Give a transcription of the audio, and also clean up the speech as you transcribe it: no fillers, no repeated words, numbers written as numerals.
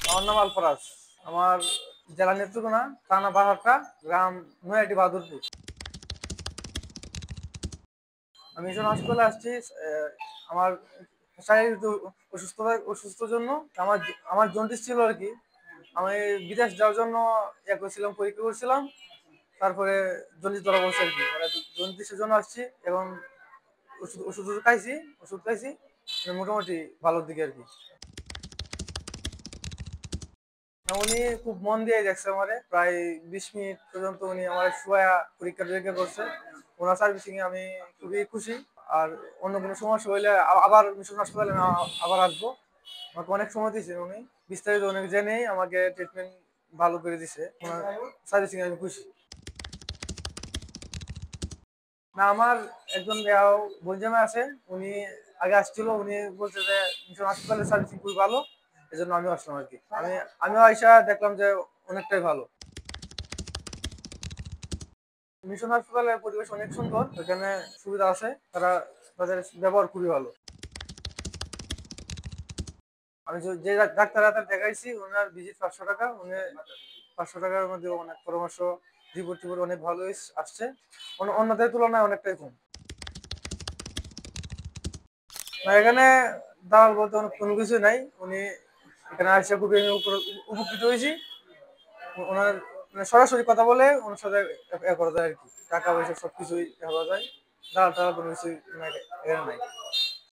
আমার নাম আলফরাজ। আমার জেলা নেত্রকোনা, থানা বাহারটা, গ্রাম নয়াটি বাহাদুরপুর। আমি মিশন হাসপাতালে আসছি। আমার শারীরিক একটু অসুস্থতার জন্য। আমার আমার জন্ডিস ছিল আর কি। আমি বিদেশ যাওয়ার জন্য করছিলাম, পরীক্ষা করছিলাম। তারপরে জন্ডিস ধরা পড়ছে আর কি। মানে জন্ডিসের জন্য আসছি এবং ওষুধ খাইছি মোটামুটি ভালোর দিকে আর কি। উনি খুব মন দিয়ে দেখছে আমারে, প্রায় 20 মিনিট পর্যন্ত উনি আমার শোয়া পরীক্ষা টরীক্ষা করছে। ওনার সার্ভিসিং এ আমি খুবই খুশি। আর অন্য কোনো সমস্যা হইলে আবার মিশন হাসপাতালে আমি আবার আসবো। আমাকে অনেক সময় দিয়েছে উনি, বিস্তারিত অনেক জেনেই আমাকে ট্রিটমেন্ট ভালো করে দিছে। ওনার সার্ভিসিং এ আমি খুশি। না, আমার একজন বঞ্জামা আছে। উনি আগে আসছিল, উনি বলছে যে মিশন হাসপাতালের সার্ভিসিং খুবই ভালো, এই জন্য আমিও আসলাম আর কি। আমিও আইসা দেখলাম যে অনেকটাই ভালো। মিশন হাসপাতালের পরিবেশ অনেক সুন্দর, এখানে সুবিধা আছে, তাদের ব্যবহার খুবই ভালো। আমি যে ডাক্তার হাতে দেখাইছি ওনার ভিজিট 500 টাকা। উনি 500 টাকার মধ্যে অনেক পরামর্শ, রিপোর্ট টিপোর্ট অনেক ভালোই আসছে, অন্যদের তুলনায় অনেকটাই কম। না, এখানে দালাল বলতে কোনো কিছু নাই। উনি এখানে আসে খুবই আমি উপকৃত হয়েছি। ওনার মানে সরাসরি কথা বলে ওনার সাথে করা যায় আর কি। টাকা পয়সা সবকিছুই করা যায়। দালাল টালাল কোনো কিছুই এখানে নাই।